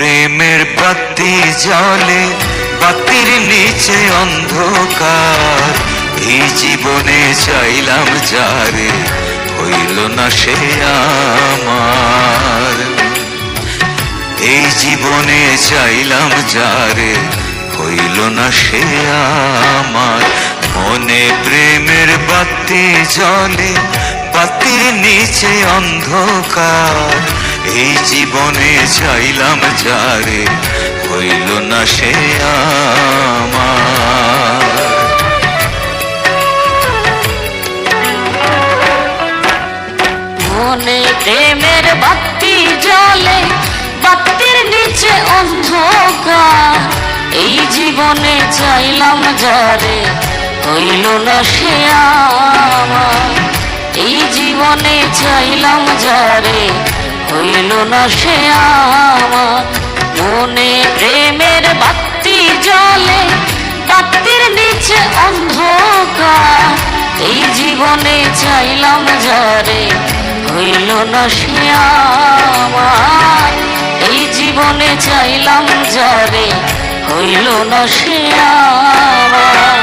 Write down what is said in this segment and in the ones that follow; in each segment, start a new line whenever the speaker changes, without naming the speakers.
প্রেমের বাতি জলে, বাতির নিচে অন্ধকার। এই জীবনে চাইলাম যারে, হইল না সে আমার। এই জীবনে চাইলাম যারে, হইল না সে আমার। মনে প্রেমের বাতি জলে, বাতির নিচে অন্ধকার। এই জীবনে চাইলাম যারে, হইল না সে আমার।
মনে প্রেমের বাতি জ্বলে, বাতির নিচে অন্ধকার। এই জীবনে চাইলাম যারে, হইল না সে আমার। এই জীবনে চাইলাম যারে, হইল না সে আমার। মনে প্রেমের বাতি জ্বলে, বাতির নিচে অন্ধকার। এই জীবনে চাইলাম যারে, হইল না সে আমার। এই জীবনে চাইলাম যারে, হইল না সে আমার।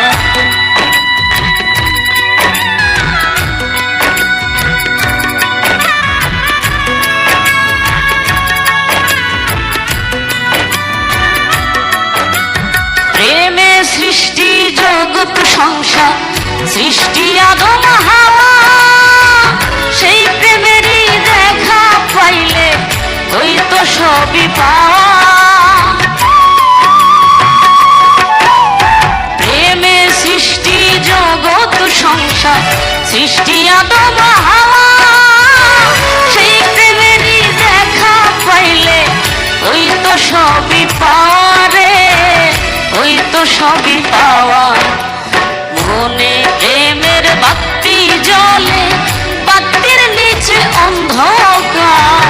প্রেমে সৃষ্টি জগৎ সংসার, সৃষ্টি আদম হাওয়া। সেই প্রেমেরই দেখা পাইলে হইতো সবই পাওয়া। প্রেমে সৃষ্টি জগৎ সংসার, সৃষ্টি আদম হাওয়া। সেই প্রেমেরই দেখা পাইলে হইতো সবই পাওয়া রে, হইতো সবই পাওয়া। মনে প্রেমের বাতি জ্বলে, বাতির নিচে অন্ধকার।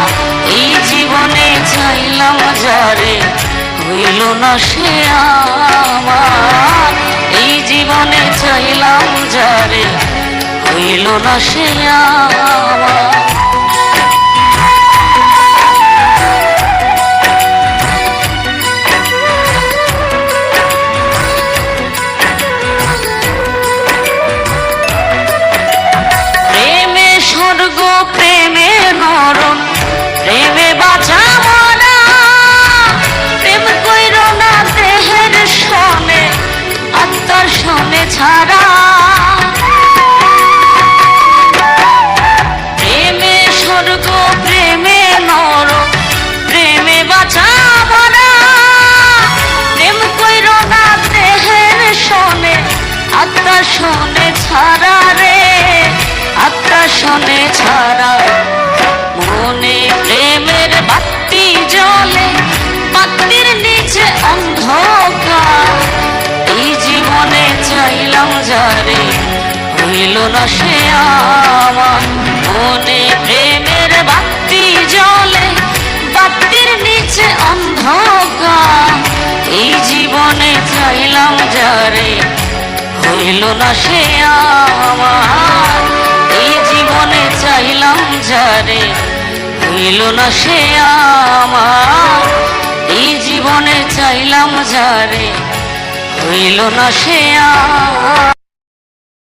এই জীবনে চাইলাম যারে, হইল না সে আমার। এই জীবনে চাইলাম যারে, হইল না সে আমার। প্রেমে মরণ, প্রেমে বাঁচা মরা। প্রেম কইর না দেহের সনে, আত্মার সনে ছাড়া। প্রেমে স্বর্গ, প্রেমে নরক, প্রেমে বাঁচা মরা। প্রেম কইর না দেহের সনে, আত্মার সনে ছাড়া রে, আত্মার সনে ছাড়া। মনে প্রেমের বাতি জ্বলে, বাতির নিচে অন্ধকার। এই জীবনে চাইলাম যারে, হইল না সে আমার। মনে প্রেমের বাতি জ্বলে, বাতির নিচে অন্ধকার। এই জীবনে চাইলাম যারে, হইল না সে আমার। এই জীবনে চাইলাম যারে, হইল না সে আমার। এই জীবনে চাইলাম যারে, হইল না সে আমার।